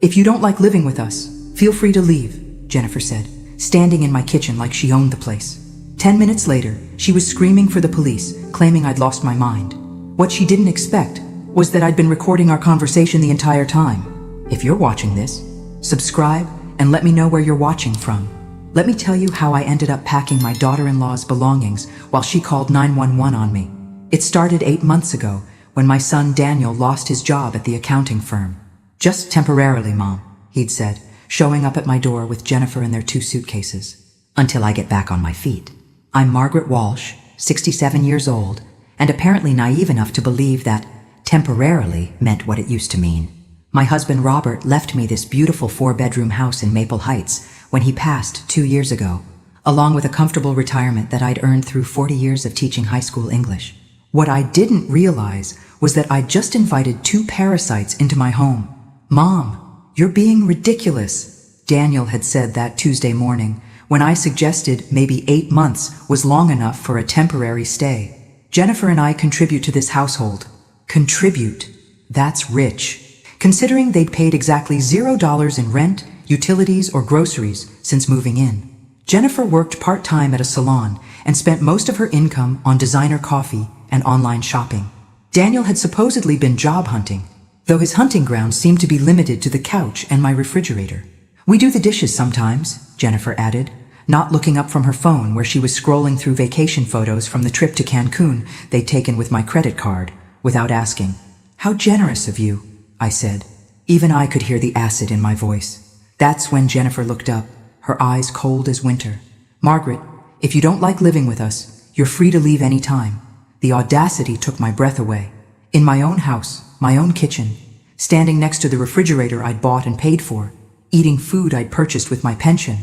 "If you don't like living with us, feel free to leave," Jennifer said, standing in my kitchen like she owned the place. 10 minutes later, she was screaming for the police, claiming I'd lost my mind. What she didn't expect was that I'd been recording our conversation the entire time. If you're watching this, subscribe and let me know where you're watching from. Let me tell you how I ended up packing my daughter-in-law's belongings while she called 911 on me. It started 8 months ago when my son Daniel lost his job at the accounting firm. "Just temporarily, Mom," he'd said, showing up at my door with Jennifer and their 2 suitcases. "Until I get back on my feet." I'm Margaret Walsh, 67 years old, and apparently naive enough to believe that temporarily meant what it used to mean. My husband Robert left me this beautiful 4-bedroom house in Maple Heights when he passed 2 years ago, along with a comfortable retirement that I'd earned through 40 years of teaching high school English. What I didn't realize was that I'd just invited 2 parasites into my home. "Mom, you're being ridiculous," Daniel had said that Tuesday morning, when I suggested maybe 8 months was long enough for a temporary stay. "Jennifer and I contribute to this household." Contribute. That's rich. Considering they'd paid exactly $0 in rent, utilities, or groceries since moving in. Jennifer worked part-time at a salon and spent most of her income on designer coffee and online shopping. Daniel had supposedly been job hunting, though his hunting grounds seemed to be limited to the couch and my refrigerator. "We do the dishes sometimes," Jennifer added, not looking up from her phone where she was scrolling through vacation photos from the trip to Cancun they'd taken with my credit card, without asking. "How generous of you," I said. Even I could hear the acid in my voice. That's when Jennifer looked up, her eyes cold as winter. "Margaret, if you don't like living with us, you're free to leave any time." The audacity took my breath away. In my own house, my own kitchen, standing next to the refrigerator I'd bought and paid for, eating food I'd purchased with my pension.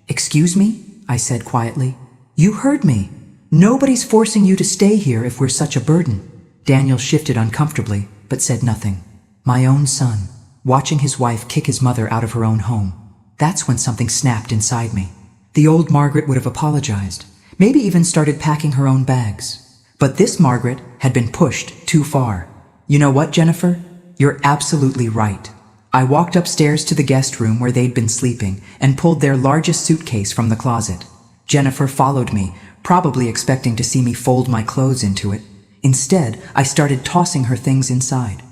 "Excuse me?" I said quietly. "You heard me. Nobody's forcing you to stay here if we're such a burden." Daniel shifted uncomfortably, but said nothing. My own son, watching his wife kick his mother out of her own home. That's when something snapped inside me. The old Margaret would have apologized, maybe even started packing her own bags. But this Margaret had been pushed too far. "You know what, Jennifer? You're absolutely right." I walked upstairs to the guest room where they'd been sleeping and pulled their largest suitcase from the closet. Jennifer followed me, probably expecting to see me fold my clothes into it. Instead, I started tossing her things inside.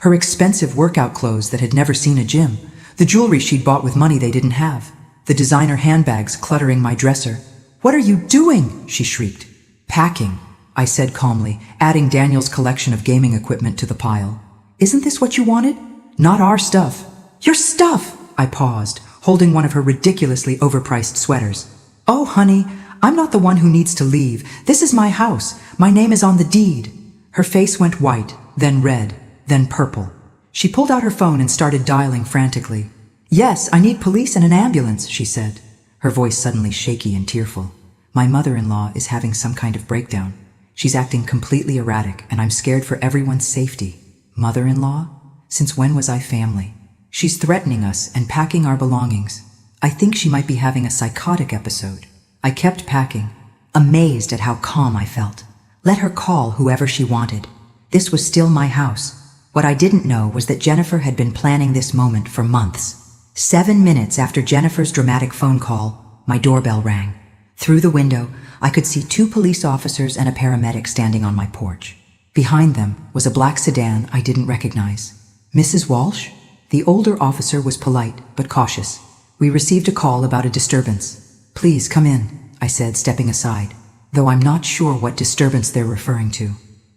Her expensive workout clothes that had never seen a gym, the jewelry she'd bought with money they didn't have, the designer handbags cluttering my dresser. "What are you doing?" she shrieked. "Packing," I said calmly, adding Daniel's collection of gaming equipment to the pile. "Isn't this what you wanted? Not our stuff." "Your stuff!" I paused, holding one of her ridiculously overpriced sweaters. "Oh, honey, I'm not the one who needs to leave. This is my house. My name is on the deed." Her face went white, then red, then purple. She pulled out her phone and started dialing frantically. "Yes, I need police and an ambulance," she said, her voice suddenly shaky and tearful. "My mother-in-law is having some kind of breakdown. She's acting completely erratic, and I'm scared for everyone's safety." Mother-in-law? Since when was I family? "She's threatening us and packing our belongings. I think she might be having a psychotic episode." I kept packing, amazed at how calm I felt. Let her call whoever she wanted. This was still my house. What I didn't know was that Jennifer had been planning this moment for months. 7 minutes after Jennifer's dramatic phone call, my doorbell rang. Through the window, I could see 2 police officers and a paramedic standing on my porch. Behind them was a black sedan I didn't recognize. "Mrs. Walsh?" The older officer was polite but cautious. "We received a call about a disturbance." "Please come in," I said, stepping aside, though I'm not sure what disturbance they're referring to.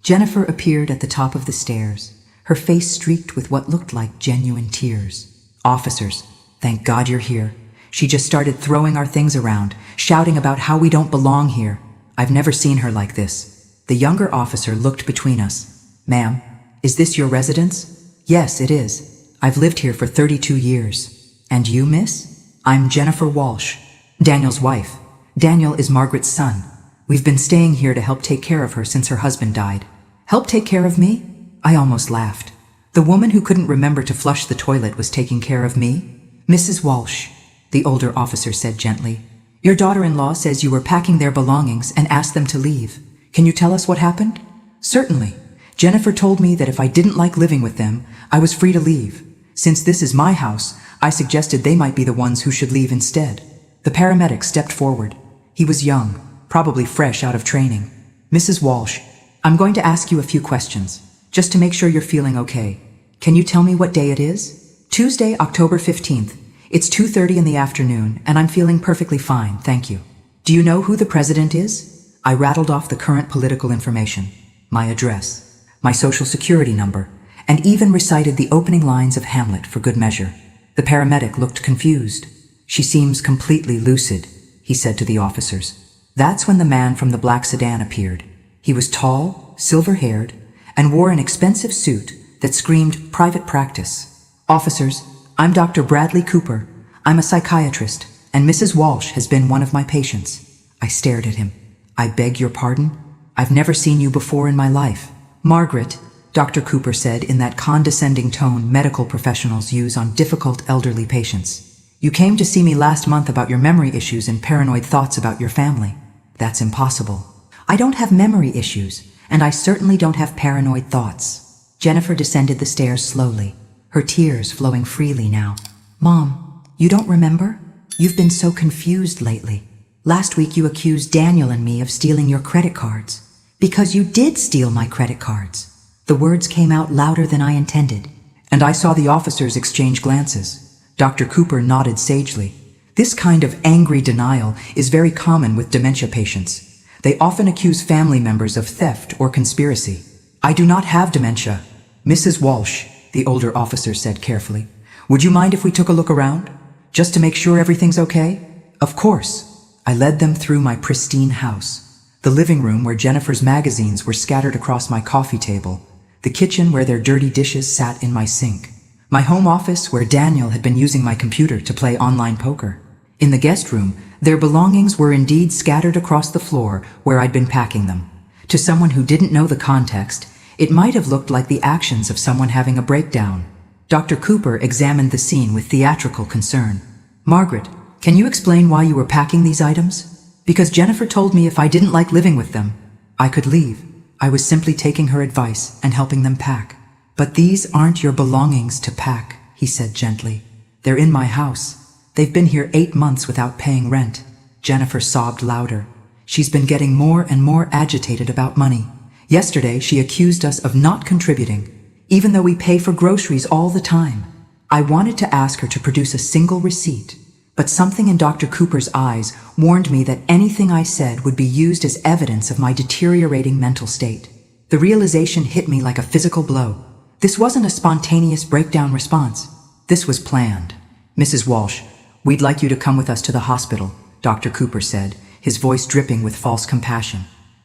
Jennifer appeared at the top of the stairs, her face streaked with what looked like genuine tears. "Officers, thank God you're here." She just started throwing our things around, shouting about how we don't belong here. I've never seen her like this. The younger officer looked between us. "Ma'am, is this your residence?" "Yes, it is. I've lived here for 32 years. "And you, miss?" "I'm Jennifer Walsh, Daniel's wife. Daniel is Margaret's son. We've been staying here to help take care of her since her husband died." "Help take care of me?" I almost laughed. The woman who couldn't remember to flush the toilet was taking care of me? "Mrs. Walsh," the older officer said gently, "your daughter-in-law says you were packing their belongings and asked them to leave. Can you tell us what happened?" "Certainly. Jennifer told me that if I didn't like living with them, I was free to leave. Since this is my house, I suggested they might be the ones who should leave instead. The paramedic stepped forward. He was young, probably fresh out of training. Mrs. Walsh, I'm going to ask you a few questions, just to make sure you're feeling okay. Can you tell me what day it is? Tuesday, October 15th. It's 2:30 in the afternoon, and I'm feeling perfectly fine, thank you. Do you know who the president is? I rattled off the current political information, my address, my social security number, and even recited the opening lines of Hamlet for good measure. The paramedic looked confused. She seems completely lucid, he said to the officers. That's when the man from the black sedan appeared. He was tall, silver-haired, and wore an expensive suit that screamed private practice. Officers, I'm Dr. Bradley Cooper. I'm a psychiatrist, and Mrs. Walsh has been one of my patients. I stared at him. I beg your pardon? I've never seen you before in my life. Margaret, Dr. Cooper said in that condescending tone medical professionals use on difficult elderly patients. You came to see me last month about your memory issues and paranoid thoughts about your family. That's impossible. I don't have memory issues, and I certainly don't have paranoid thoughts. Jennifer descended the stairs slowly, her tears flowing freely now. Mom, you don't remember? You've been so confused lately. Last week you accused Daniel and me of stealing your credit cards. Because you did steal my credit cards. The words came out louder than I intended. And I saw the officers exchange glances. Dr. Cooper nodded sagely. This kind of angry denial is very common with dementia patients. They often accuse family members of theft or conspiracy. I do not have dementia. Mrs. Walsh, the older officer said carefully. Would you mind if we took a look around? Just to make sure everything's okay? Of course. I led them through my pristine house. The living room where Jennifer's magazines were scattered across my coffee table. The kitchen where their dirty dishes sat in my sink. My home office where Daniel had been using my computer to play online poker. In the guest room, their belongings were indeed scattered across the floor where I'd been packing them. To someone who didn't know the context, it might have looked like the actions of someone having a breakdown. Dr. Cooper examined the scene with theatrical concern. Margaret, can you explain why you were packing these items? Because Jennifer told me if I didn't like living with them, I could leave. I was simply taking her advice and helping them pack. But these aren't your belongings to pack, he said gently. They're in my house. They've been here 8 months without paying rent. Jennifer sobbed louder. She's been getting more and more agitated about money. Yesterday, she accused us of not contributing, even though we pay for groceries all the time. I wanted to ask her to produce a single receipt, but something in Dr. Cooper's eyes warned me that anything I said would be used as evidence of my deteriorating mental state. The realization hit me like a physical blow. This wasn't a spontaneous breakdown response. This was planned. Mrs. Walsh, we'd like you to come with us to the hospital, Dr. Cooper said, his voice dripping with false compassion.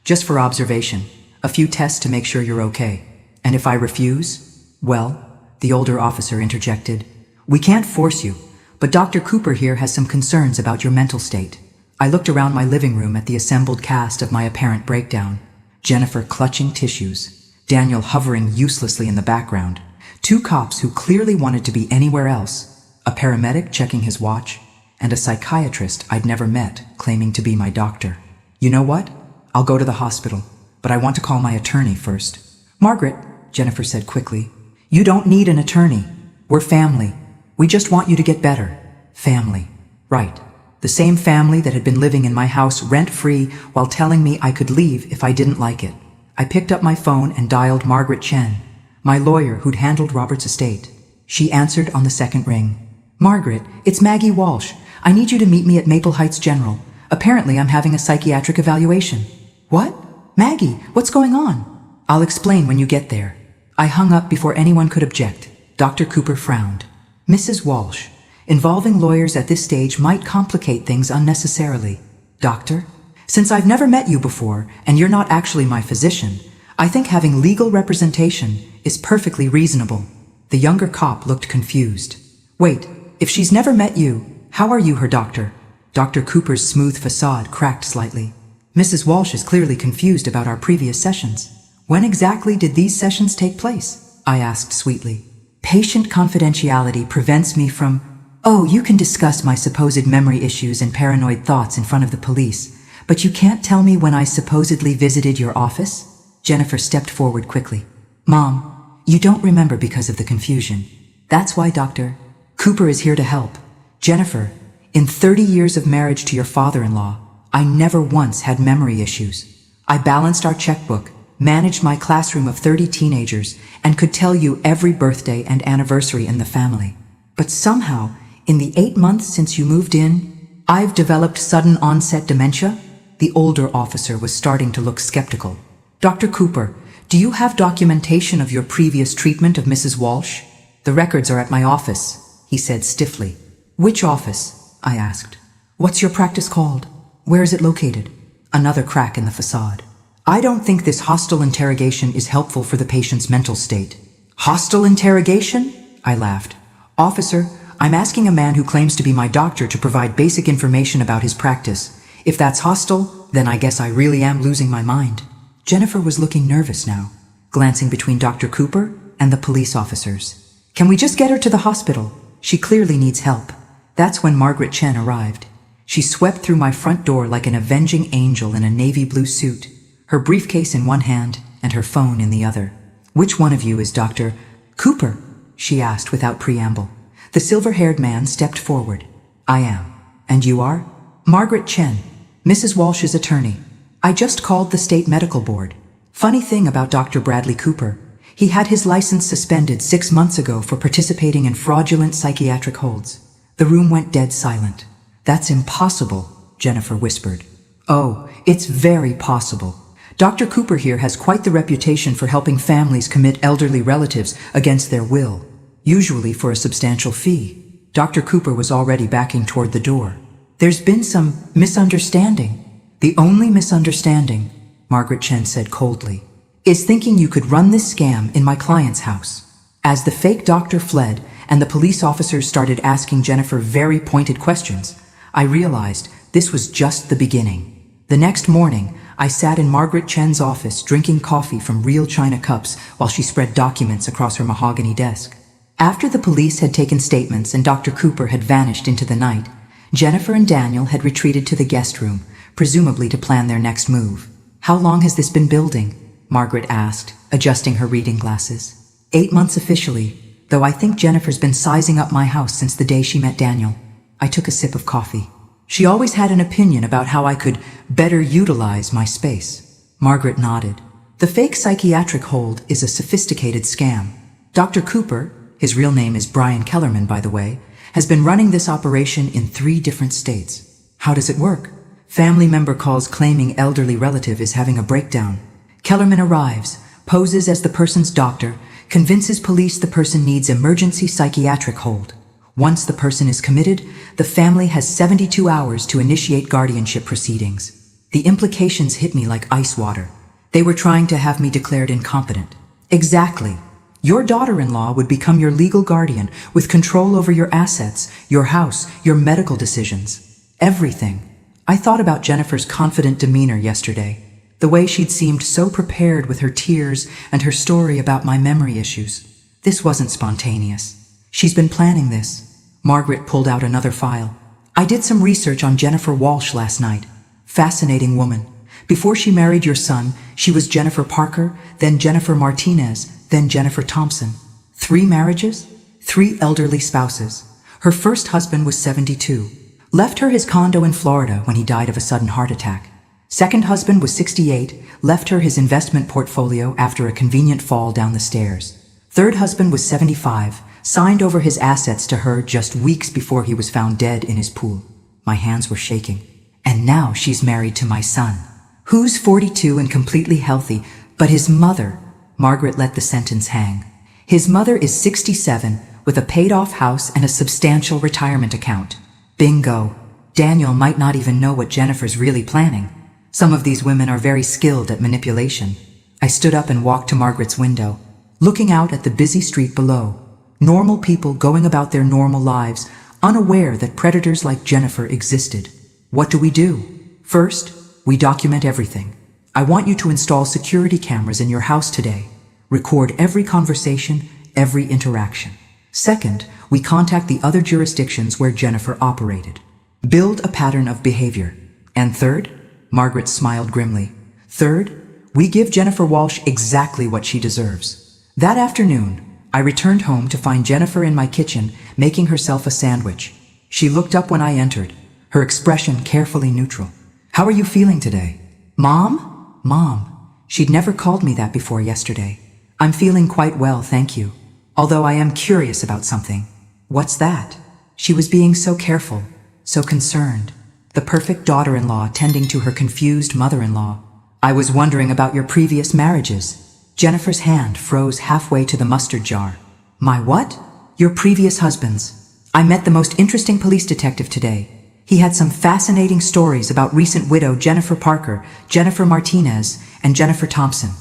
Just for observation, a few tests to make sure you're okay. And if I refuse? Well, the older officer interjected. We can't force you, but Dr. Cooper here has some concerns about your mental state. I looked around my living room at the assembled cast of my apparent breakdown. Jennifer clutching tissues. Daniel hovering uselessly in the background. 2 cops who clearly wanted to be anywhere else. A paramedic checking his watch. And a psychiatrist I'd never met claiming to be my doctor. You know what? I'll go to the hospital, but I want to call my attorney first. Margaret, Jennifer said quickly, you don't need an attorney. We're family. We just want you to get better. Family. Right. The same family that had been living in my house rent-free while telling me I could leave if I didn't like it. I picked up my phone and dialed Margaret Chen, my lawyer who'd handled Robert's estate. She answered on the second ring. Margaret, it's Maggie Walsh. I need you to meet me at Maple Heights General. Apparently I'm having a psychiatric evaluation. What? Maggie, what's going on? I'll explain when you get there. I hung up before anyone could object. Dr. Cooper frowned. Mrs. Walsh, involving lawyers at this stage might complicate things unnecessarily. Doctor? Since I've never met you before, and you're not actually my physician, I think having legal representation is perfectly reasonable. The younger cop looked confused. Wait, if she's never met you, how are you her doctor? Dr. Cooper's smooth facade cracked slightly. Mrs. Walsh is clearly confused about our previous sessions. When exactly did these sessions take place? I asked sweetly. Patient confidentiality prevents me from... Oh, you can discuss my supposed memory issues and paranoid thoughts in front of the police, but you can't tell me when I supposedly visited your office? Jennifer stepped forward quickly. Mom, you don't remember because of the confusion. That's why Dr. Cooper is here to help. Jennifer, in 30 years of marriage to your father-in-law, I never once had memory issues. I balanced our checkbook, managed my classroom of 30 teenagers, and could tell you every birthday and anniversary in the family. But somehow, in the 8 months since you moved in, I've developed sudden onset dementia? The older officer was starting to look skeptical. Dr. Cooper, do you have documentation of your previous treatment of Mrs. Walsh? The records are at my office, he said stiffly. Which office? I asked. What's your practice called? Where is it located? Another crack in the facade. I don't think this hostile interrogation is helpful for the patient's mental state. Hostile interrogation? I laughed. Officer, I'm asking a man who claims to be my doctor to provide basic information about his practice. If that's hostile, then I guess I really am losing my mind. Jennifer was looking nervous now, glancing between Dr. Cooper and the police officers. Can we just get her to the hospital? She clearly needs help. That's when Margaret Chen arrived. She swept through my front door like an avenging angel in a navy blue suit, her briefcase in one hand and her phone in the other. Which one of you is Dr. Cooper? She asked without preamble. The silver-haired man stepped forward. I am. And you are? Margaret Chen, Mrs. Walsh's attorney. I just called the state medical board. Funny thing about Dr. Bradley Cooper. He had his license suspended 6 months ago for participating in fraudulent psychiatric holds. The room went dead silent. That's impossible, Jennifer whispered. Oh, it's very possible. Dr. Cooper here has quite the reputation for helping families commit elderly relatives against their will, usually for a substantial fee. Dr. Cooper was already backing toward the door. There's been some misunderstanding. The only misunderstanding, Margaret Chen said coldly, is thinking you could run this scam in my client's house. As the fake doctor fled and the police officers started asking Jennifer very pointed questions, I realized this was just the beginning. The next morning, I sat in Margaret Chen's office drinking coffee from real china cups while she spread documents across her mahogany desk. After the police had taken statements and Dr. Cooper had vanished into the night, Jennifer and Daniel had retreated to the guest room, presumably to plan their next move. How long has this been building? Margaret asked, adjusting her reading glasses. 8 months officially, though I think Jennifer's been sizing up my house since the day she met Daniel. I took a sip of coffee. She always had an opinion about how I could better utilize my space. Margaret nodded. The fake psychiatric hold is a sophisticated scam. Dr. Cooper, his real name is Brian Kellerman, by the way, has been running this operation in 3 different states. How does it work? Family member calls claiming elderly relative is having a breakdown. Kellerman arrives, poses as the person's doctor, convinces police the person needs emergency psychiatric hold. Once the person is committed, the family has 72 hours to initiate guardianship proceedings. The implications hit me like ice water. They were trying to have me declared incompetent. Exactly. Your daughter-in-law would become your legal guardian with control over your assets, your house, your medical decisions. Everything. I thought about Jennifer's confident demeanor yesterday. The way she'd seemed so prepared with her tears and her story about my memory issues. This wasn't spontaneous. She's been planning this. Margaret pulled out another file. I did some research on Jennifer Walsh last night. Fascinating woman. Before she married your son, she was Jennifer Parker, then Jennifer Martinez, then Jennifer Thompson. 3 marriages, 3 elderly spouses. Her first husband was 72. Left her his condo in Florida when he died of a sudden heart attack. Second husband was 68, left her his investment portfolio after a convenient fall down the stairs. Third husband was 75, signed over his assets to her just weeks before he was found dead in his pool. My hands were shaking. And now she's married to my son, who's 42 and completely healthy, but his mother, Margaret let the sentence hang. His mother is 67, with a paid-off house and a substantial retirement account. Bingo. Daniel might not even know what Jennifer's really planning. Some of these women are very skilled at manipulation. I stood up and walked to Margaret's window, looking out at the busy street below. Normal people going about their normal lives, unaware that predators like Jennifer existed. What do? First, we document everything. I want you to install security cameras in your house today. Record every conversation, every interaction. Second, we contact the other jurisdictions where Jennifer operated. Build a pattern of behavior. And third, Margaret smiled grimly. Third, we give Jennifer Walsh exactly what she deserves. That afternoon, I returned home to find Jennifer in my kitchen, making herself a sandwich. She looked up when I entered, her expression carefully neutral. "How are you feeling today?" "Mom?" "Mom." She'd never called me that before yesterday. "I'm feeling quite well, thank you. Although I am curious about something." "What's that?" She was being so careful, so concerned. The perfect daughter-in-law tending to her confused mother-in-law. "I was wondering about your previous marriages." Jennifer's hand froze halfway to the mustard jar. "My what?" "Your previous husbands. I met the most interesting police detective today. He had some fascinating stories about recent widow Jennifer Parker, Jennifer Martinez, and Jennifer Thompson."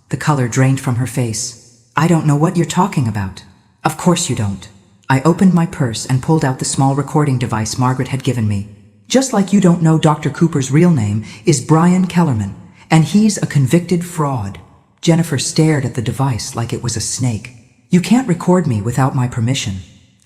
The color drained from her face. "I don't know what you're talking about." "Of course you don't." I opened my purse and pulled out the small recording device Margaret had given me. "Just like you don't know Dr. Cooper's real name is Brian Kellerman, and he's a convicted fraud." Jennifer stared at the device like it was a snake. "You can't record me without my permission.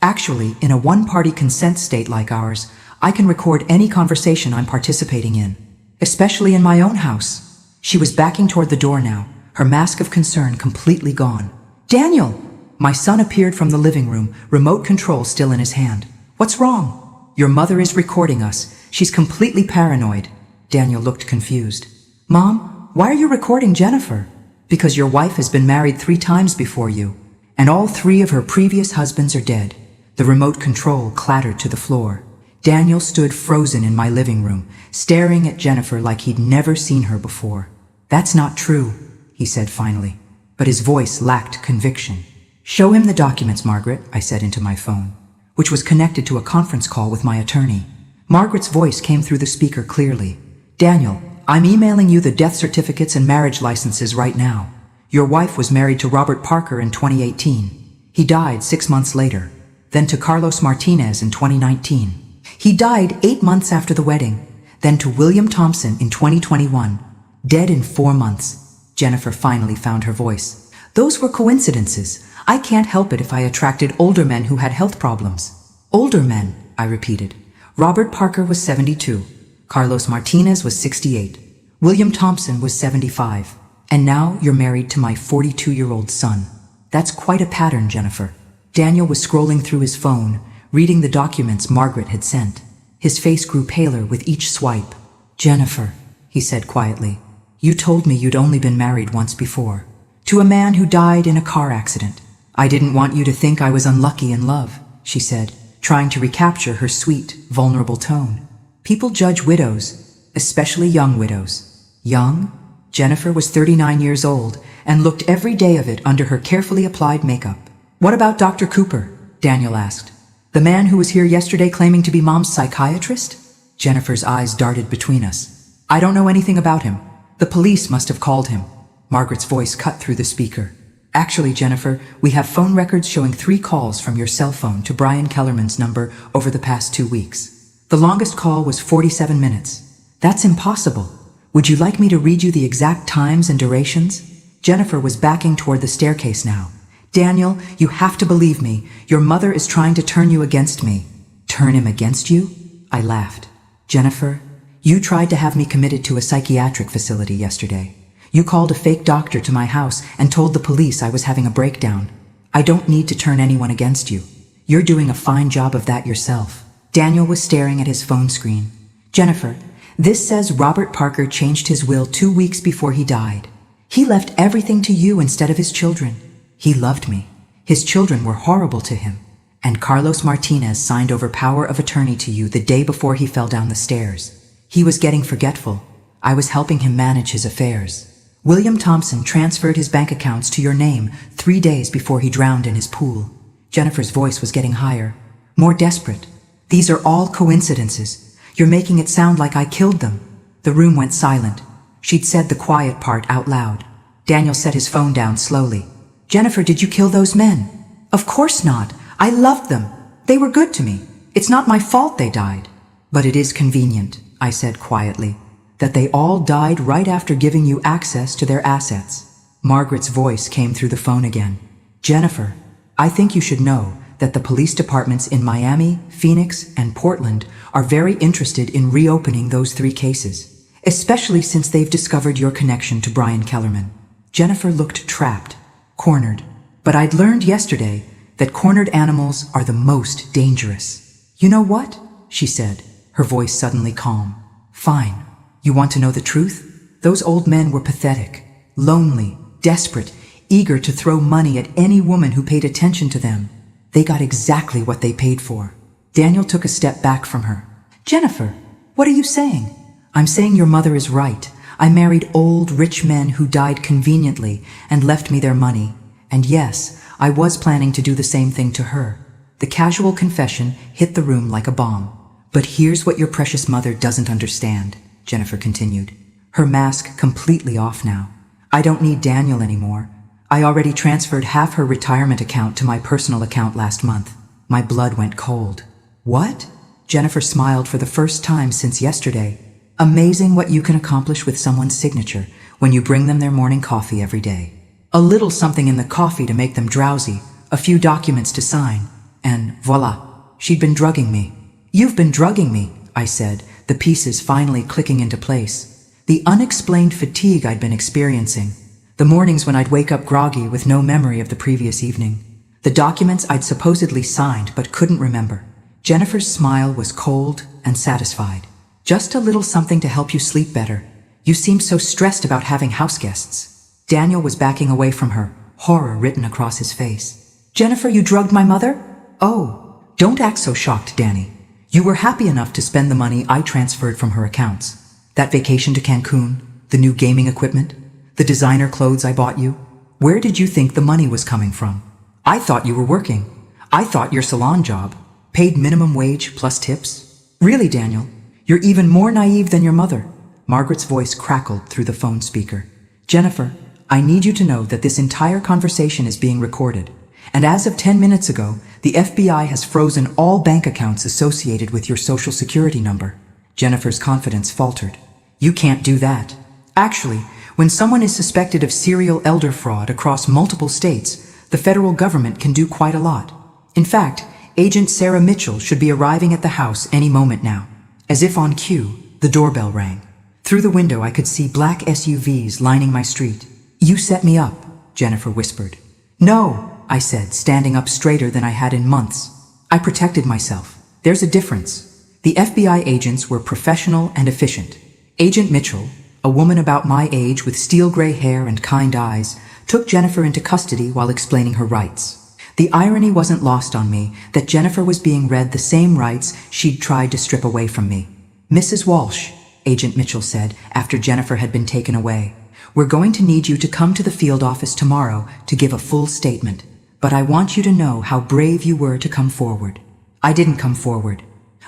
Actually, in a one-party consent state like ours, I can record any conversation I'm participating in, especially in my own house." She was backing toward the door now, her mask of concern completely gone. "Daniel!" My son appeared from the living room, remote control still in his hand. "What's wrong?" "Your mother is recording us. She's completely paranoid." Daniel looked confused. "Mom, why are you recording Jennifer?" "Because your wife has been married 3 times before you, and all 3 of her previous husbands are dead." The remote control clattered to the floor. Daniel stood frozen in my living room, staring at Jennifer like he'd never seen her before. "That's not true," he said finally, but his voice lacked conviction. "Show him the documents, Margaret," I said into my phone, which was connected to a conference call with my attorney. Margaret's voice came through the speaker clearly. "Daniel, I'm emailing you the death certificates and marriage licenses right now. Your wife was married to Robert Parker in 2018. He died 6 months later. Then to Carlos Martinez in 2019. He died 8 months after the wedding. Then to William Thompson in 2021. Dead in 4 months. Jennifer finally found her voice. "Those were coincidences. I can't help it if I attracted older men who had health problems." "Older men," I repeated. "Robert Parker was 72. Carlos Martinez was 68. William Thompson was 75. And now you're married to my 42-year-old son. That's quite a pattern, Jennifer." Daniel was scrolling through his phone, reading the documents Margaret had sent. His face grew paler with each swipe. "Jennifer," he said quietly, "you told me you'd only been married once before. To a man who died in a car accident. I didn't want you to think I was unlucky in love," she said, trying to recapture her sweet, vulnerable tone. "People judge widows, especially young widows." Young? Jennifer was 39 years old and looked every day of it under her carefully applied makeup. "What about Dr. Cooper?" Daniel asked. "The man who was here yesterday claiming to be Mom's psychiatrist?" Jennifer's eyes darted between us. "I don't know anything about him. The police must have called him." Margaret's voice cut through the speaker. "Actually, Jennifer, we have phone records showing 3 calls from your cell phone to Brian Kellerman's number over the past 2 weeks. The longest call was 47 minutes. That's impossible. Would you like me to read you the exact times and durations?" Jennifer was backing toward the staircase now. "Daniel, you have to believe me. Your mother is trying to turn you against me." "Turn him against you?" I laughed. "Jennifer, you tried to have me committed to a psychiatric facility yesterday. You called a fake doctor to my house and told the police I was having a breakdown. I don't need to turn anyone against you. You're doing a fine job of that yourself." Daniel was staring at his phone screen. "Jennifer, this says Robert Parker changed his will 2 weeks before he died. He left everything to you instead of his children. He loved me. His children were horrible to him. And Carlos Martinez signed over power of attorney to you the day before he fell down the stairs. He was getting forgetful. I was helping him manage his affairs. William Thompson transferred his bank accounts to your name 3 days before he drowned in his pool." Jennifer's voice was getting higher, more desperate. "These are all coincidences. You're making it sound like I killed them." The room went silent. She'd said the quiet part out loud. Daniel set his phone down slowly. "Jennifer, did you kill those men?" "Of course not. I loved them. They were good to me. It's not my fault they died." "But it is convenient," I said quietly, "that they all died right after giving you access to their assets." Margaret's voice came through the phone again. "Jennifer, I think you should know that the police departments in Miami, Phoenix, and Portland are very interested in reopening those 3 cases, especially since they've discovered your connection to Brian Kellerman." Jennifer looked trapped, cornered. But I'd learned yesterday that cornered animals are the most dangerous. You know what? She said, her voice suddenly calm. Fine. You want to know the truth? Those old men were pathetic, lonely, desperate, eager to throw money at any woman who paid attention to them. They got exactly what they paid for. Daniel took a step back from her. Jennifer, what are you saying? I'm saying your mother is right. I married old, rich men who died conveniently and left me their money. And yes, I was planning to do the same thing to her. The casual confession hit the room like a bomb. But here's what your precious mother doesn't understand, Jennifer continued, her mask completely off now. I don't need Daniel anymore. I already transferred half her retirement account to my personal account last month. My blood went cold. What? Jennifer smiled for the first time since yesterday. Amazing what you can accomplish with someone's signature when you bring them their morning coffee every day. A little something in the coffee to make them drowsy, a few documents to sign, and voila, she'd been drugging me. You've been drugging me, I said, the pieces finally clicking into place. The unexplained fatigue I'd been experiencing. The mornings when I'd wake up groggy with no memory of the previous evening. The documents I'd supposedly signed but couldn't remember. Jennifer's smile was cold and satisfied. Just a little something to help you sleep better. You seemed so stressed about having house guests. Daniel was backing away from her, horror written across his face. Jennifer, you drugged my mother? Oh, don't act so shocked, Danny. You were happy enough to spend the money I transferred from her accounts. That vacation to Cancun, the new gaming equipment, the designer clothes I bought you. Where did you think the money was coming from? I thought you were working. I thought your salon job paid minimum wage plus tips. Really, Daniel, you're even more naive than your mother. Margaret's voice crackled through the phone speaker. Jennifer, I need you to know that this entire conversation is being recorded. And as of 10 minutes ago, the FBI has frozen all bank accounts associated with your social security number. Jennifer's confidence faltered. You can't do that. Actually, when someone is suspected of serial elder fraud across multiple states, the federal government can do quite a lot. In fact, Agent Sarah Mitchell should be arriving at the house any moment now. As if on cue, the doorbell rang. Through the window I could see black SUVs lining my street. You set me up, Jennifer whispered. No, I said, standing up straighter than I had in months. I protected myself. There's a difference. The FBI agents were professional and efficient. Agent Mitchell, a woman about my age with steel gray hair and kind eyes, took Jennifer into custody while explaining her rights. The irony wasn't lost on me that Jennifer was being read the same rights she'd tried to strip away from me. Mrs. Walsh, Agent Mitchell said after Jennifer had been taken away, we're going to need you to come to the field office tomorrow to give a full statement. But I want you to know how brave you were to come forward. I didn't come forward.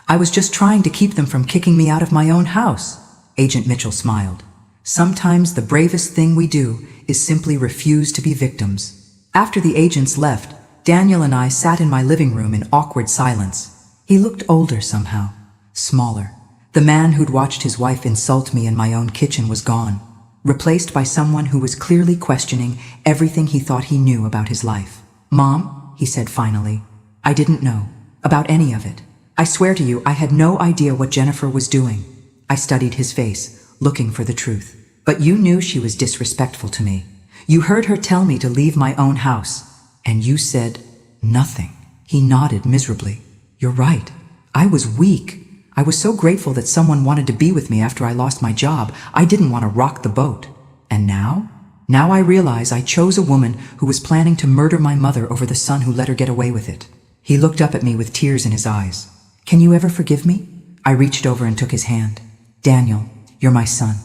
I was just trying to keep them from kicking me out of my own house. Agent Mitchell smiled. Sometimes the bravest thing we do is simply refuse to be victims. After the agents left, Daniel and I sat in my living room in awkward silence. He looked older somehow, smaller. The man who'd watched his wife insult me in my own kitchen was gone, replaced by someone who was clearly questioning everything he thought he knew about his life. Mom, he said finally, I didn't know about any of it. I swear to you, I had no idea what Jennifer was doing. I studied his face, looking for the truth. But you knew she was disrespectful to me. You heard her tell me to leave my own house. And you said nothing. He nodded miserably. You're right. I was weak. I was so grateful that someone wanted to be with me after I lost my job. I didn't want to rock the boat. And now? Now I realize I chose a woman who was planning to murder my mother over the son who let her get away with it. He looked up at me with tears in his eyes. Can you ever forgive me? I reached over and took his hand. Daniel, you're my son.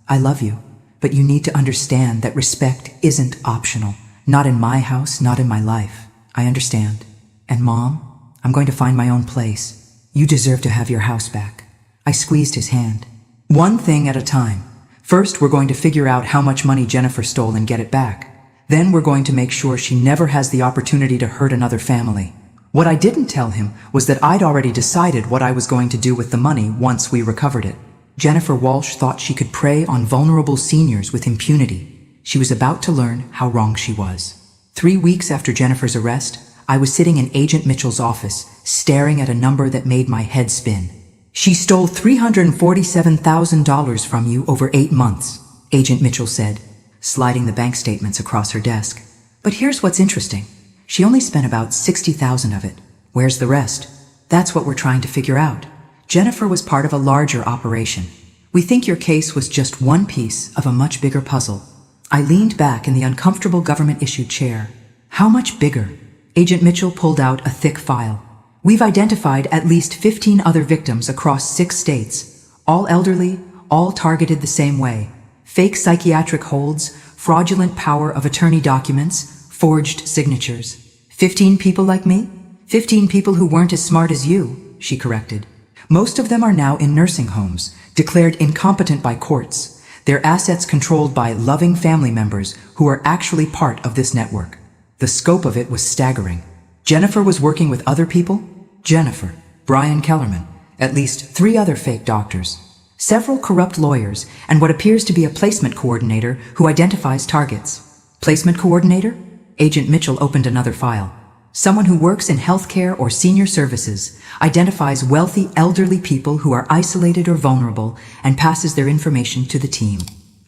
I love you. But you need to understand that respect isn't optional. Not in my house, not in my life. I understand. And Mom, I'm going to find my own place. You deserve to have your house back. I squeezed his hand. One thing at a time. First, we're going to figure out how much money Jennifer stole and get it back. Then we're going to make sure she never has the opportunity to hurt another family. What I didn't tell him was that I'd already decided what I was going to do with the money once we recovered it. Jennifer Walsh thought she could prey on vulnerable seniors with impunity. She was about to learn how wrong she was. 3 weeks after Jennifer's arrest, I was sitting in Agent Mitchell's office, staring at a number that made my head spin. She stole $347,000 from you over 8 months, Agent Mitchell said, sliding the bank statements across her desk. But here's what's interesting. She only spent about $60,000 of it. Where's the rest? That's what we're trying to figure out. Jennifer was part of a larger operation. We think your case was just one piece of a much bigger puzzle. I leaned back in the uncomfortable government-issued chair. How much bigger? Agent Mitchell pulled out a thick file. We've identified at least 15 other victims across 6 states, all elderly, all targeted the same way. Fake psychiatric holds, fraudulent power of attorney documents, forged signatures. 15 people like me? 15 people who weren't as smart as you, she corrected. Most of them are now in nursing homes, declared incompetent by courts, their assets controlled by loving family members who are actually part of this network. The scope of it was staggering. Jennifer was working with other people? Jennifer, Brian Kellerman, at least 3 other fake doctors, several corrupt lawyers, and what appears to be a placement coordinator who identifies targets. Placement coordinator? Agent Mitchell opened another file. Someone who works in healthcare or senior services, identifies wealthy elderly people who are isolated or vulnerable, and passes their information to the team.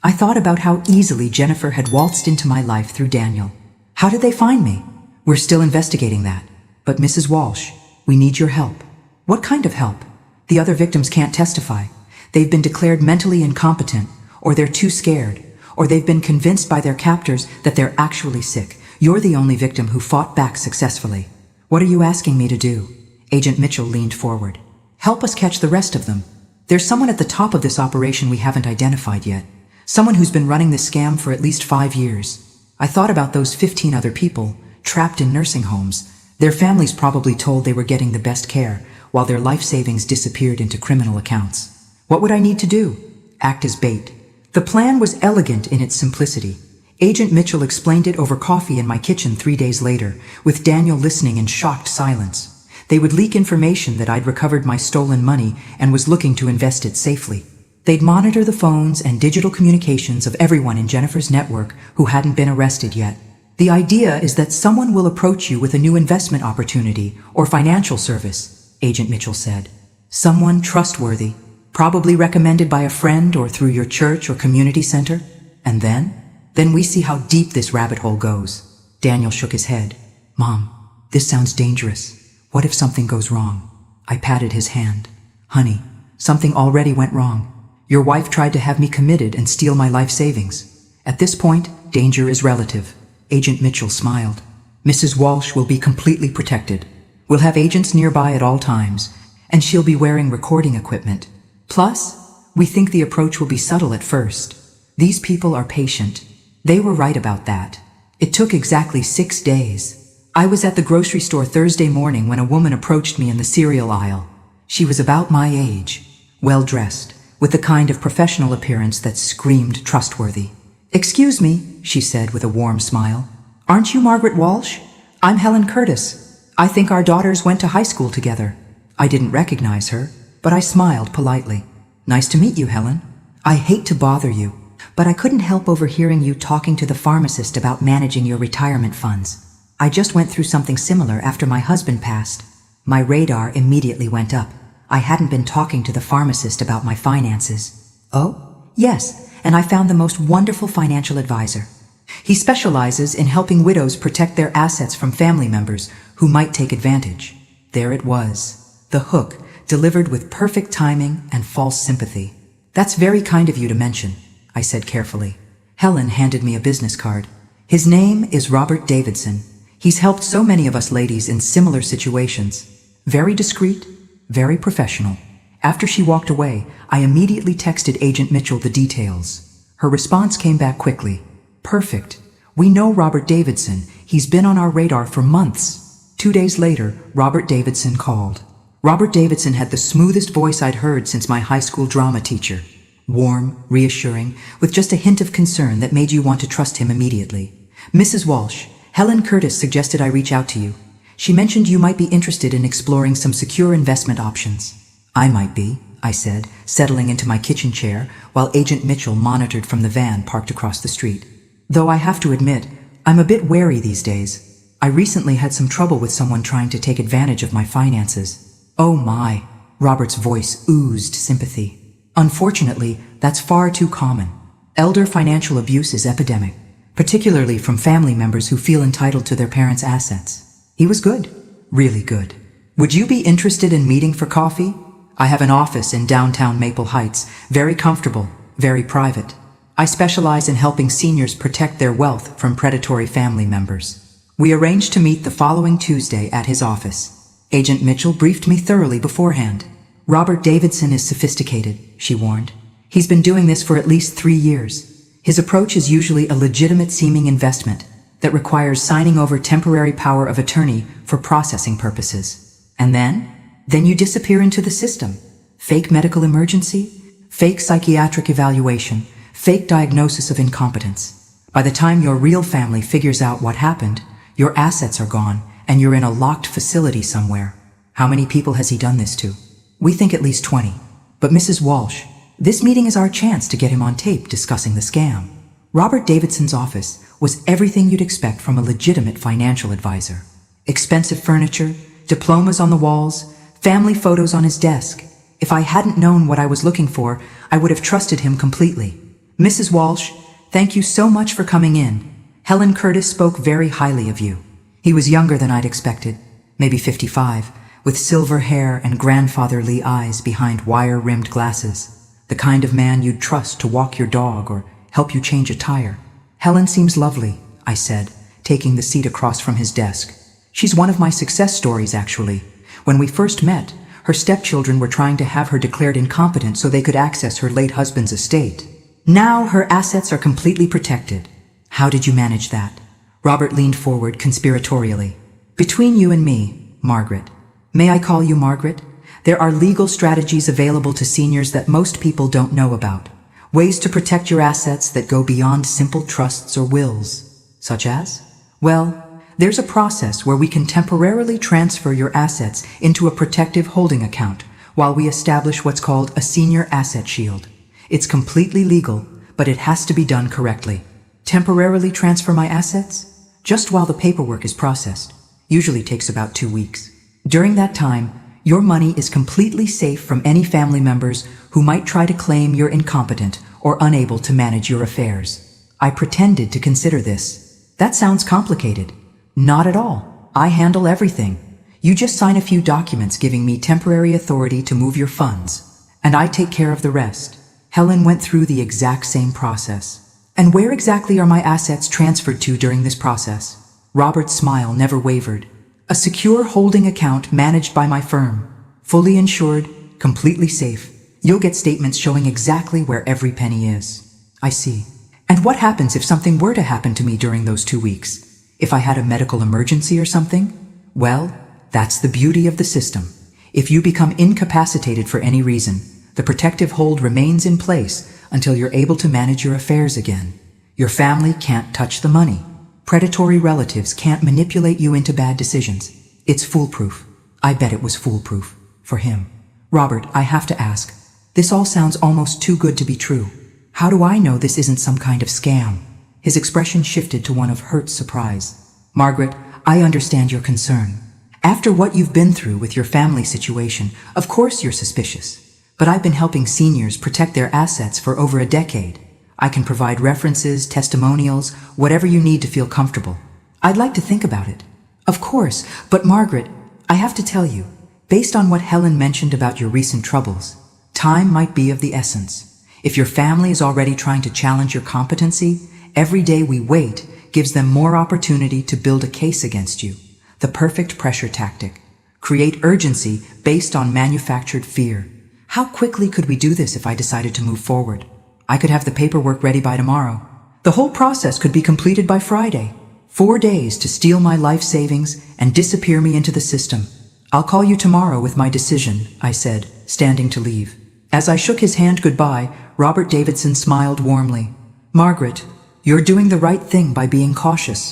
I thought about how easily Jennifer had waltzed into my life through Daniel. How did they find me? We're still investigating that. But Mrs. Walsh, we need your help. What kind of help? The other victims can't testify. They've been declared mentally incompetent, or they're too scared, or they've been convinced by their captors that they're actually sick. You're the only victim who fought back successfully. What are you asking me to do? Agent Mitchell leaned forward. Help us catch the rest of them. There's someone at the top of this operation we haven't identified yet. Someone who's been running this scam for at least 5 years. I thought about those 15 other people, trapped in nursing homes. Their families probably told they were getting the best care, while their life savings disappeared into criminal accounts. What would I need to do? Act as bait. The plan was elegant in its simplicity. Agent Mitchell explained it over coffee in my kitchen 3 days later, with Daniel listening in shocked silence. They would leak information that I'd recovered my stolen money and was looking to invest it safely. They'd monitor the phones and digital communications of everyone in Jennifer's network who hadn't been arrested yet. The idea is that someone will approach you with a new investment opportunity or financial service, Agent Mitchell said. Someone trustworthy, probably recommended by a friend or through your church or community center. And then we see how deep this rabbit hole goes. Daniel shook his head. Mom, this sounds dangerous. What if something goes wrong? I patted his hand. Honey, something already went wrong. Your wife tried to have me committed and steal my life savings. At this point, danger is relative. Agent Mitchell smiled. Mrs. Walsh will be completely protected. We'll have agents nearby at all times, and she'll be wearing recording equipment. Plus, we think the approach will be subtle at first. These people are patient. They were right about that. It took exactly 6 days. I was at the grocery store Thursday morning when a woman approached me in the cereal aisle. She was about my age, well-dressed, with the kind of professional appearance that screamed trustworthy. Excuse me, she said with a warm smile. Aren't you Margaret Walsh? I'm Helen Curtis. I think our daughters went to high school together. I didn't recognize her, but I smiled politely. Nice to meet you, Helen. I hate to bother you, but I couldn't help overhearing you talking to the pharmacist about managing your retirement funds. I just went through something similar after my husband passed. My radar immediately went up. I hadn't been talking to the pharmacist about my finances. Oh? Yes, and I found the most wonderful financial advisor. He specializes in helping widows protect their assets from family members who might take advantage. There it was, the hook, delivered with perfect timing and false sympathy. That's very kind of you to mention, I said carefully. Helen handed me a business card. His name is Robert Davidson. He's helped so many of us ladies in similar situations. Very discreet, very professional. After she walked away, I immediately texted Agent Mitchell the details. Her response came back quickly. Perfect. We know Robert Davidson. He's been on our radar for months. 2 days later, Robert Davidson called. Robert Davidson had the smoothest voice I'd heard since my high school drama teacher. Warm, reassuring, with just a hint of concern that made you want to trust him immediately. Mrs. Walsh, Helen Curtis suggested I reach out to you. She mentioned you might be interested in exploring some secure investment options. I might be, I said, settling into my kitchen chair while Agent Mitchell monitored from the van parked across the street. Though I have to admit, I'm a bit wary these days. I recently had some trouble with someone trying to take advantage of my finances. Oh my, Robert's voice oozed sympathy. Unfortunately, that's far too common. Elder financial abuse is epidemic. particularly from family members who feel entitled to their parents' assets. He was good, really good. Would you be interested in meeting for coffee? I have an office in downtown Maple Heights, very comfortable, very private. I specialize in helping seniors protect their wealth from predatory family members. We arranged to meet the following Tuesday at his office. Agent Mitchell briefed me thoroughly beforehand. Robert Davidson is sophisticated, she warned. He's been doing this for at least 3 years. His approach is usually a legitimate-seeming investment that requires signing over temporary power of attorney for processing purposes. And then you disappear into the system. Fake medical emergency, fake psychiatric evaluation, fake diagnosis of incompetence. By the time your real family figures out what happened, your assets are gone and you're in a locked facility somewhere. How many people has he done this to? We think at least 20. But Mrs. Walsh, this meeting is our chance to get him on tape discussing the scam. Robert Davidson's office was everything you'd expect from a legitimate financial advisor. Expensive furniture, diplomas on the walls, family photos on his desk. If I hadn't known what I was looking for, I would have trusted him completely. Mrs. Walsh, thank you so much for coming in. Helen Curtis spoke very highly of you. He was younger than I'd expected, maybe 55, with silver hair and grandfatherly eyes behind wire-rimmed glasses. The kind of man you'd trust to walk your dog or help you change a tire. Helen seems lovely, I said, taking the seat across from his desk. She's one of my success stories, actually. When we first met, her stepchildren were trying to have her declared incompetent so they could access her late husband's estate. Now her assets are completely protected. How did you manage that? Robert leaned forward conspiratorially. Between you and me, Margaret. May I call you Margaret? There are legal strategies available to seniors that most people don't know about. Ways to protect your assets that go beyond simple trusts or wills. Such as? Well, there's a process where we can temporarily transfer your assets into a protective holding account while we establish what's called a senior asset shield. It's completely legal, but it has to be done correctly. Temporarily transfer my assets? Just while the paperwork is processed. Usually takes about 2 weeks. During that time, your money is completely safe from any family members who might try to claim you're incompetent or unable to manage your affairs. I pretended to consider this. That sounds complicated. Not at all. I handle everything. You just sign a few documents giving me temporary authority to move your funds, and I take care of the rest. Helen went through the exact same process. And where exactly are my assets transferred to during this process? Robert's smile never wavered. A secure holding account managed by my firm. Fully insured, completely safe. You'll get statements showing exactly where every penny is. I see. And what happens if something were to happen to me during those 2 weeks? If I had a medical emergency or something? Well, that's the beauty of the system. If you become incapacitated for any reason, the protective hold remains in place until you're able to manage your affairs again. Your family can't touch the money. Predatory relatives can't manipulate you into bad decisions. It's foolproof. I bet it was foolproof. For him. Robert, I have to ask. This all sounds almost too good to be true. How do I know this isn't some kind of scam? His expression shifted to one of hurt surprise. Margaret, I understand your concern. After what you've been through with your family situation, of course you're suspicious. But I've been helping seniors protect their assets for over a decade. I can provide references, testimonials, whatever you need to feel comfortable. I'd like to think about it. Of course, but Margaret, I have to tell you, based on what Helen mentioned about your recent troubles, time might be of the essence. If your family is already trying to challenge your competency, every day we wait gives them more opportunity to build a case against you. The perfect pressure tactic. Create urgency based on manufactured fear. How quickly could we do this if I decided to move forward? I could have the paperwork ready by tomorrow. The whole process could be completed by Friday. 4 days to steal my life savings and disappear me into the system. I'll call you tomorrow with my decision, I said, standing to leave. As I shook his hand goodbye, Robert Davidson smiled warmly. Margaret, you're doing the right thing by being cautious.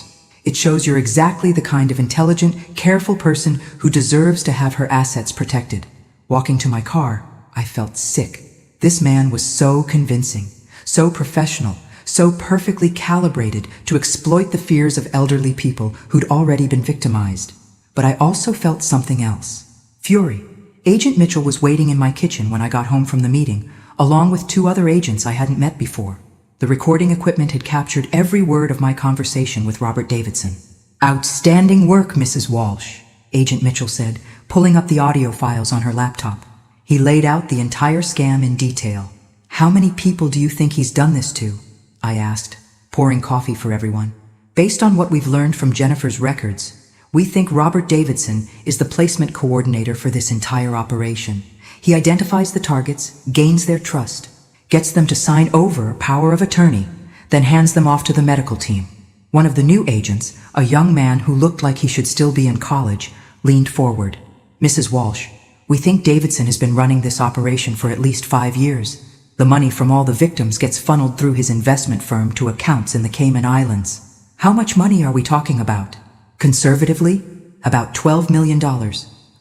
It shows you're exactly the kind of intelligent, careful person who deserves to have her assets protected. Walking to my car, I felt sick. This man was so convincing, so professional, so perfectly calibrated to exploit the fears of elderly people who'd already been victimized. But I also felt something else. Fury. Agent Mitchell was waiting in my kitchen when I got home from the meeting, along with 2 other agents I hadn't met before. The recording equipment had captured every word of my conversation with Robert Davidson. "Outstanding work, Mrs. Walsh," Agent Mitchell said, pulling up the audio files on her laptop. He laid out the entire scam in detail. "How many people do you think he's done this to?" I asked, pouring coffee for everyone. "Based on what we've learned from Jennifer's records, we think Robert Davidson is the placement coordinator for this entire operation. He identifies the targets, gains their trust, gets them to sign over power of attorney, then hands them off to the medical team." One of the new agents, a young man who looked like he should still be in college, leaned forward. "Mrs. Walsh, we think Davidson has been running this operation for at least 5 years. The money from all the victims gets funneled through his investment firm to accounts in the Cayman Islands. How much money are we talking about? Conservatively, about $12 million.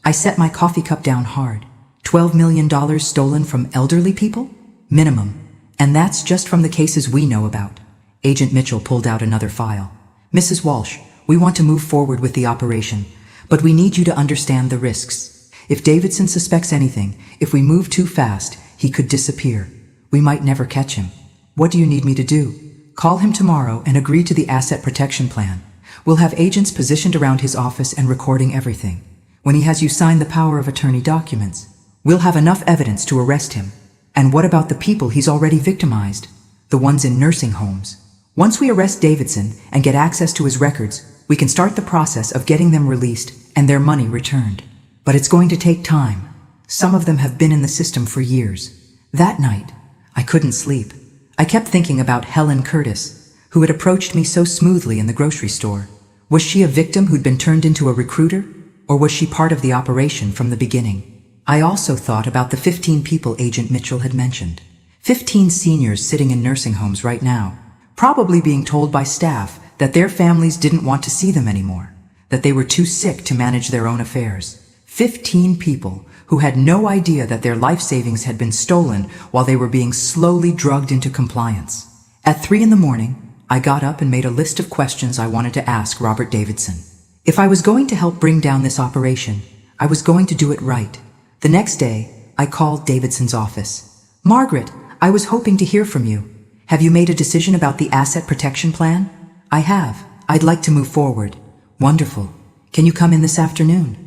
I set my coffee cup down hard. $12 million stolen from elderly people? Minimum. And that's just from the cases we know about. Agent Mitchell pulled out another file. "Mrs. Walsh, we want to move forward with the operation, but we need you to understand the risks. If Davidson suspects anything, if we move too fast, he could disappear. We might never catch him. What do you need me to do? Call him tomorrow and agree to the asset protection plan. We'll have agents positioned around his office and recording everything. When he has you sign the power of attorney documents, we'll have enough evidence to arrest him. And what about the people he's already victimized? The ones in nursing homes? Once we arrest Davidson and get access to his records, we can start the process of getting them released and their money returned. But it's going to take time. Some of them have been in the system for years." That night, I couldn't sleep. I kept thinking about Helen Curtis, who had approached me so smoothly in the grocery store. Was she a victim who'd been turned into a recruiter? Or was she part of the operation from the beginning? I also thought about the 15 people Agent Mitchell had mentioned. 15 seniors sitting in nursing homes right now, probably being told by staff that their families didn't want to see them anymore, that they were too sick to manage their own affairs. 15 people who had no idea that their life savings had been stolen while they were being slowly drugged into compliance. At 3 in the morning, I got up and made a list of questions I wanted to ask Robert Davidson. If I was going to help bring down this operation, I was going to do it right. The next day, I called Davidson's office. "Margaret, I was hoping to hear from you. Have you made a decision about the asset protection plan?" "I have. I'd like to move forward." "Wonderful. Can you come in this afternoon?"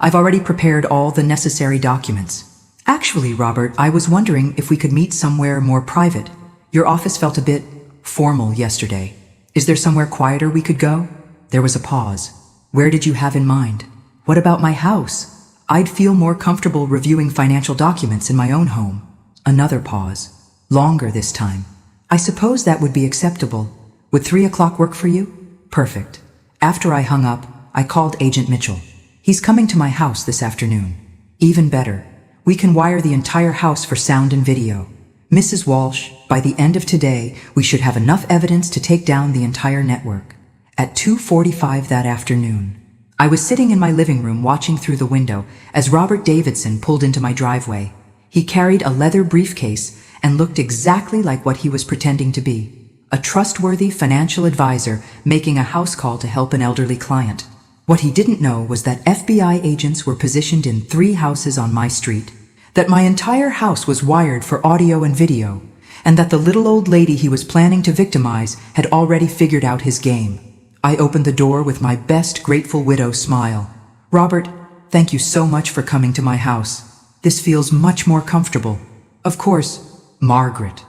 "I've already prepared all the necessary documents." "Actually, Robert, I was wondering if we could meet somewhere more private. Your office felt a bit formal yesterday. Is there somewhere quieter we could go?" There was a pause. "Where did you have in mind?" "What about my house? I'd feel more comfortable reviewing financial documents in my own home." Another pause. Longer this time. "I suppose that would be acceptable. Would 3 o'clock work for you?" "Perfect." After I hung up, I called Agent Mitchell. "He's coming to my house this afternoon." "Even better. We can wire the entire house for sound and video." "Mrs. Walsh, by the end of today, we should have enough evidence to take down the entire network." At 2:45 that afternoon, I was sitting in my living room watching through the window as Robert Davidson pulled into my driveway. He carried a leather briefcase and looked exactly like what he was pretending to be. A trustworthy financial advisor making a house call to help an elderly client. What he didn't know was that FBI agents were positioned in 3 houses on my street, that my entire house was wired for audio and video, and that the little old lady he was planning to victimize had already figured out his game. I opened the door with my best grateful widow smile. "Robert, thank you so much for coming to my house. This feels much more comfortable." "Of course, Margaret.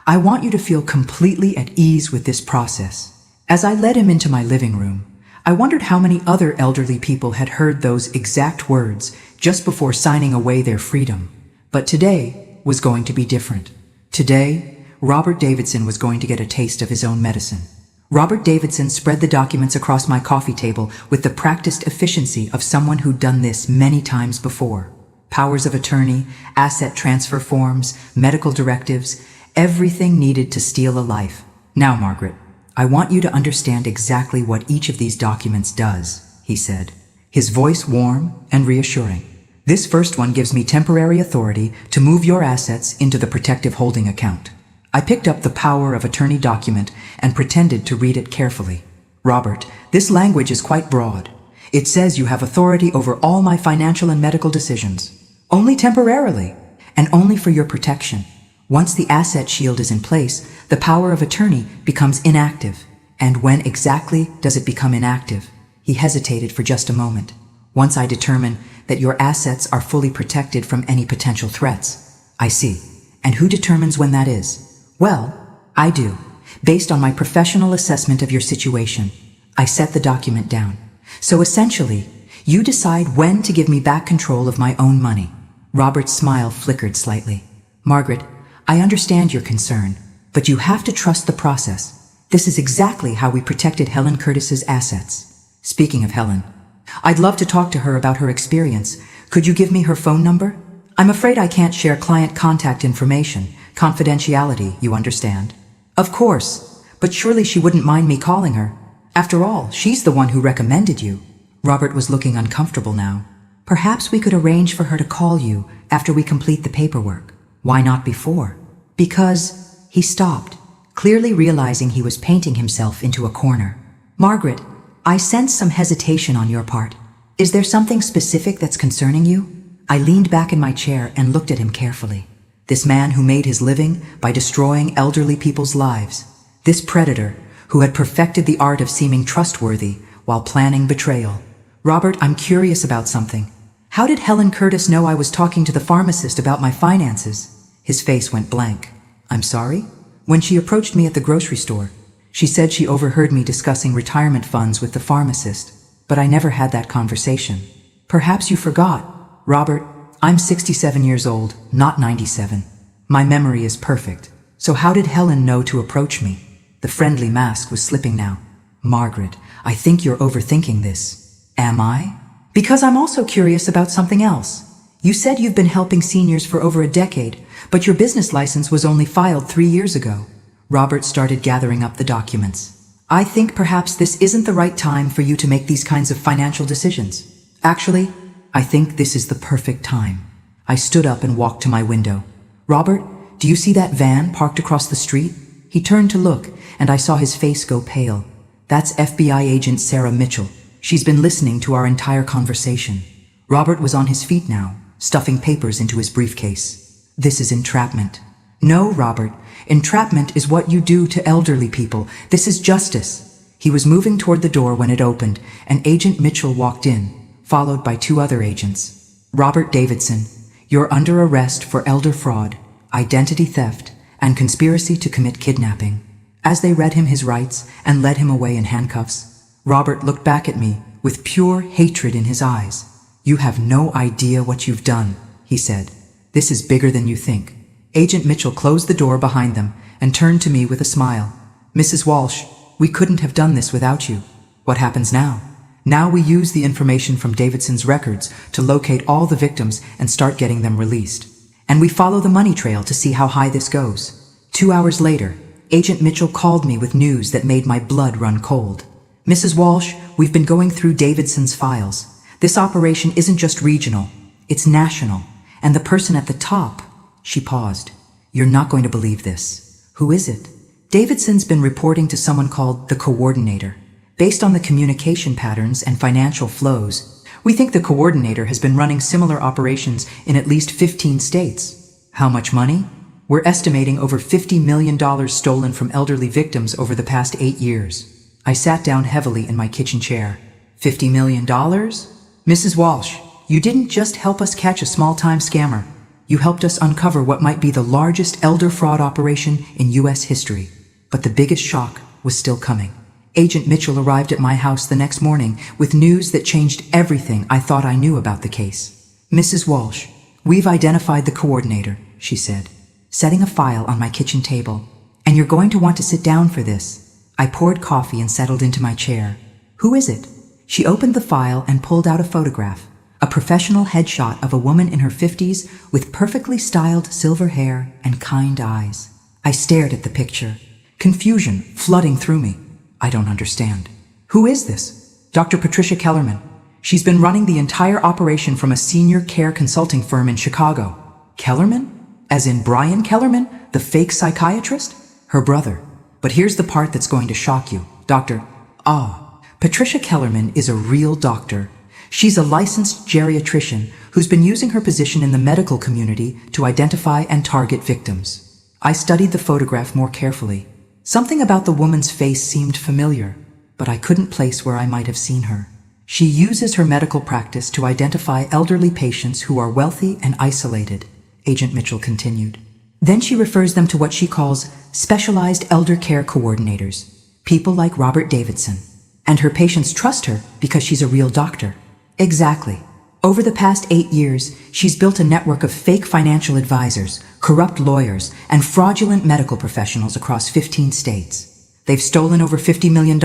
I want you to feel completely at ease with this process." As I led him into my living room, I wondered how many other elderly people had heard those exact words just before signing away their freedom. But today was going to be different. Today, Robert Davidson was going to get a taste of his own medicine. Robert Davidson spread the documents across my coffee table with the practiced efficiency of someone who'd done this many times before. Powers of attorney, asset transfer forms, medical directives, everything needed to steal a life. "Now, Margaret, I want you to understand exactly what each of these documents does," he said, his voice warm and reassuring. "This first one gives me temporary authority to move your assets into the protective holding account." I picked up the power of attorney document and pretended to read it carefully. "Robert, this language is quite broad. It says you have authority over all my financial and medical decisions. Only temporarily, and only for your protection. Once the asset shield is in place, the power of attorney becomes inactive. And when exactly does it become inactive? He hesitated for just a moment. Once I determine that your assets are fully protected from any potential threats. I see. And who determines when that is? Well, I do. Based on my professional assessment of your situation, I set the document down. So essentially, you decide when to give me back control of my own money. Robert's smile flickered slightly. Margaret, I understand your concern, but you have to trust the process. This is exactly how we protected Helen Curtis's assets. Speaking of Helen, I'd love to talk to her about her experience. Could you give me her phone number? I'm afraid I can't share client contact information. Confidentiality, you understand. Of course, but surely she wouldn't mind me calling her. After all, she's the one who recommended you. Robert was looking uncomfortable now. Perhaps we could arrange for her to call you after we complete the paperwork. Why not before? Because he stopped, clearly realizing he was painting himself into a corner. Margaret, I sense some hesitation on your part. Is there something specific that's concerning you? I leaned back in my chair and looked at him carefully. This man who made his living by destroying elderly people's lives. This predator who had perfected the art of seeming trustworthy while planning betrayal. Robert, I'm curious about something. How did Helen Curtis know I was talking to the pharmacist about my finances? His face went blank. I'm sorry? When she approached me at the grocery store, she said she overheard me discussing retirement funds with the pharmacist, but I never had that conversation. Perhaps you forgot. Robert, I'm 67 years old, not 97. My memory is perfect. So how did Helen know to approach me? The friendly mask was slipping now. Margaret, I think you're overthinking this. Am I? Because I'm also curious about something else. You said you've been helping seniors for over a decade, but your business license was only filed 3 years ago. Robert started gathering up the documents. I think perhaps this isn't the right time for you to make these kinds of financial decisions. Actually, I think this is the perfect time. I stood up and walked to my window. Robert, do you see that van parked across the street? He turned to look, and I saw his face go pale. That's FBI agent Sarah Mitchell. She's been listening to our entire conversation. Robert was on his feet now, stuffing papers into his briefcase. This is entrapment. No, Robert. Entrapment is what you do to elderly people. This is justice. He was moving toward the door when it opened, and Agent Mitchell walked in, followed by 2 other agents. Robert Davidson, you're under arrest for elder fraud, identity theft, and conspiracy to commit kidnapping. As they read him his rights and led him away in handcuffs, Robert looked back at me with pure hatred in his eyes. You have no idea what you've done, he said. This is bigger than you think. Agent Mitchell closed the door behind them and turned to me with a smile. Mrs. Walsh, we couldn't have done this without you. What happens now? Now we use the information from Davidson's records to locate all the victims and start getting them released. And we follow the money trail to see how high this goes. 2 hours later, Agent Mitchell called me with news that made my blood run cold. Mrs. Walsh, we've been going through Davidson's files. This operation isn't just regional, it's national. And the person at the top, she paused. You're not going to believe this. Who is it? Davidson's been reporting to someone called the coordinator. Based on the communication patterns and financial flows, we think the coordinator has been running similar operations in at least 15 states. How much money? We're estimating over $50 million stolen from elderly victims over the past 8 years. I sat down heavily in my kitchen chair. $50 million? Mrs. Walsh, you didn't just help us catch a small-time scammer. You helped us uncover what might be the largest elder fraud operation in U.S. history. But the biggest shock was still coming. Agent Mitchell arrived at my house the next morning with news that changed everything I thought I knew about the case. Mrs. Walsh, we've identified the coordinator, she said, setting a file on my kitchen table. And you're going to want to sit down for this. I poured coffee and settled into my chair. Who is it? She opened the file and pulled out a photograph. A professional headshot of a woman in her 50s with perfectly styled silver hair and kind eyes. I stared at the picture, confusion flooding through me. I don't understand. Who is this? Dr. Patricia Kellerman. She's been running the entire operation from a senior care consulting firm in Chicago. Kellerman? As in Brian Kellerman, the fake psychiatrist? Her brother. But here's the part that's going to shock you. Patricia Kellerman is a real doctor. She's a licensed geriatrician who's been using her position in the medical community to identify and target victims. I studied the photograph more carefully. Something about the woman's face seemed familiar, but I couldn't place where I might have seen her. She uses her medical practice to identify elderly patients who are wealthy and isolated, Agent Mitchell continued. Then she refers them to what she calls specialized elder care coordinators, people like Robert Davidson. And her patients trust her because she's a real doctor. Exactly. Over the past 8 years, she's built a network of fake financial advisors, corrupt lawyers, and fraudulent medical professionals across 15 states. They've stolen over $50 million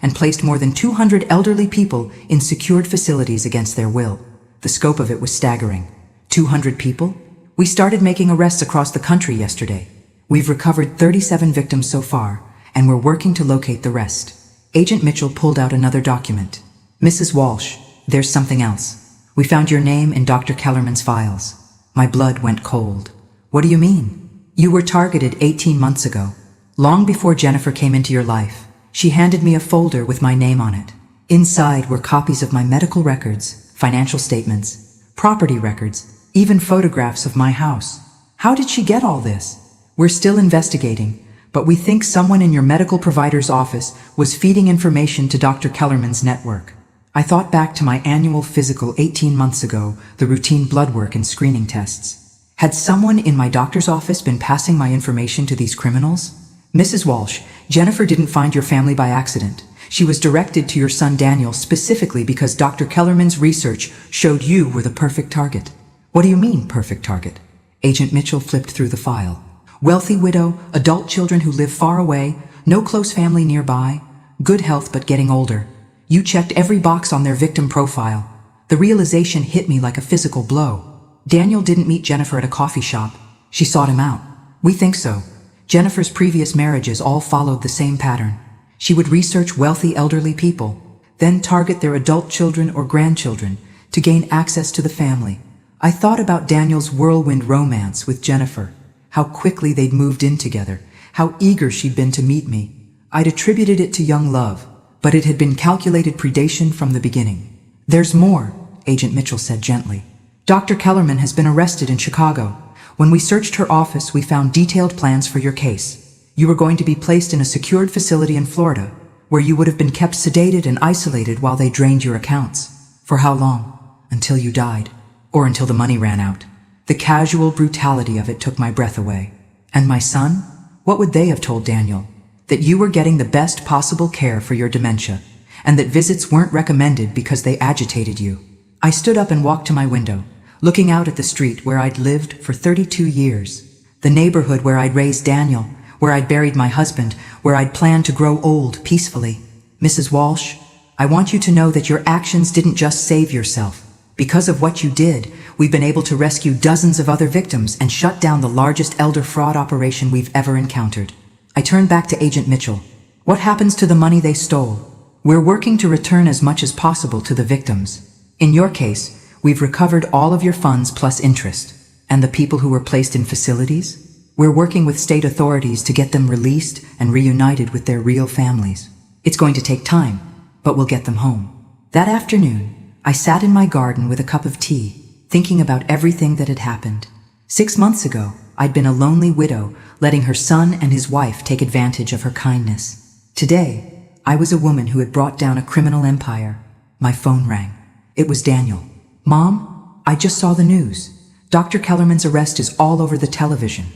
and placed more than 200 elderly people in secured facilities against their will. The scope of it was staggering. 200 people? We started making arrests across the country yesterday. We've recovered 37 victims so far, and we're working to locate the rest. Agent Mitchell pulled out another document. Mrs. Walsh, there's something else. We found your name in Dr. Kellerman's files. My blood went cold. What do you mean? You were targeted 18 months ago. Long before Jennifer came into your life, she handed me a folder with my name on it. Inside were copies of my medical records, financial statements, property records, even photographs of my house. How did she get all this? We're still investigating, but we think someone in your medical provider's office was feeding information to Dr. Kellerman's network. I thought back to my annual physical 18 months ago, the routine blood work and screening tests. Had someone in my doctor's office been passing my information to these criminals? Mrs. Walsh, Jennifer didn't find your family by accident. She was directed to your son Daniel specifically because Dr. Kellerman's research showed you were the perfect target. What do you mean, perfect target? Agent Mitchell flipped through the file. Wealthy widow, adult children who live far away, no close family nearby, good health but getting older. You checked every box on their victim profile. The realization hit me like a physical blow. Daniel didn't meet Jennifer at a coffee shop. She sought him out. We think so. Jennifer's previous marriages all followed the same pattern. She would research wealthy elderly people, then target their adult children or grandchildren to gain access to the family. I thought about Daniel's whirlwind romance with Jennifer, how quickly they'd moved in together, how eager she'd been to meet me. I'd attributed it to young love, but it had been calculated predation from the beginning. There's more, Agent Mitchell said gently. Dr. Kellerman has been arrested in Chicago. When we searched her office, we found detailed plans for your case. You were going to be placed in a secured facility in Florida, where you would have been kept sedated and isolated while they drained your accounts. For how long? Until you died. Or until the money ran out. The casual brutality of it took my breath away. And my son? What would they have told Daniel? That you were getting the best possible care for your dementia, and that visits weren't recommended because they agitated you. I stood up and walked to my window, looking out at the street where I'd lived for 32 years, the neighborhood where I'd raised Daniel, where I'd buried my husband, where I'd planned to grow old peacefully. Mrs. Walsh, I want you to know that your actions didn't just save yourself. Because of what you did, we've been able to rescue dozens of other victims and shut down the largest elder fraud operation we've ever encountered. I turned back to Agent Mitchell. What happens to the money they stole? We're working to return as much as possible to the victims. In your case, we've recovered all of your funds plus interest. And the people who were placed in facilities? We're working with state authorities to get them released and reunited with their real families. It's going to take time, but we'll get them home. That afternoon, I sat in my garden with a cup of tea, thinking about everything that had happened. 6 months ago, I'd been a lonely widow, letting her son and his wife take advantage of her kindness. Today, I was a woman who had brought down a criminal empire. My phone rang. It was Daniel. Mom, I just saw the news. Dr. Kellerman's arrest is all over the television.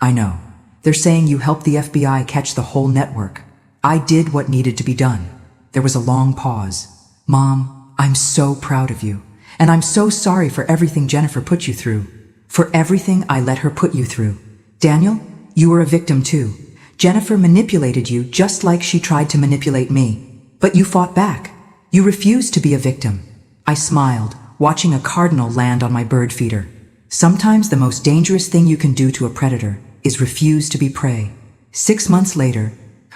I know. They're saying you helped the FBI catch the whole network. I did what needed to be done. There was a long pause. Mom, I'm so proud of you. And I'm so sorry for everything Jennifer put you through. For everything I let her put you through. Daniel, you were a victim too. Jennifer manipulated you just like she tried to manipulate me. But you fought back. You refused to be a victim. I smiled, watching a cardinal land on my bird feeder. Sometimes the most dangerous thing you can do to a predator is refuse to be prey. 6 months later,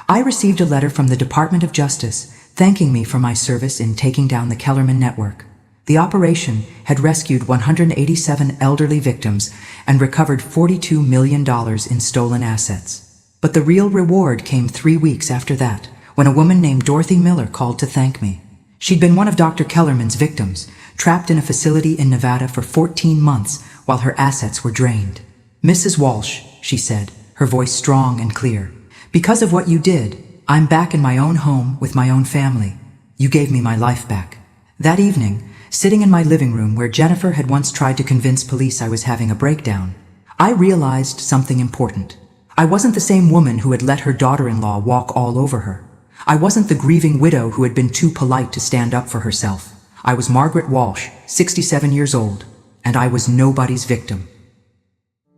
I received a letter from the Department of Justice thanking me for my service in taking down the Kellerman network. The operation had rescued 187 elderly victims and recovered $42 million in stolen assets. But the real reward came 3 weeks after that, when a woman named Dorothy Miller called to thank me. She'd been one of Dr. Kellerman's victims, trapped in a facility in Nevada for 14 months while her assets were drained. Mrs. Walsh, she said, her voice strong and clear. "Because of what you did, I'm back in my own home with my own family. You gave me my life back." That evening, sitting in my living room where Jennifer had once tried to convince police I was having a breakdown, I realized something important. I wasn't the same woman who had let her daughter-in-law walk all over her. I wasn't the grieving widow who had been too polite to stand up for herself. I was Margaret Walsh, 67 years old, and I was nobody's victim.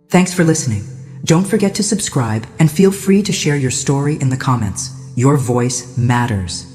Thanks for listening. Don't forget to subscribe and feel free to share your story in the comments. Your voice matters.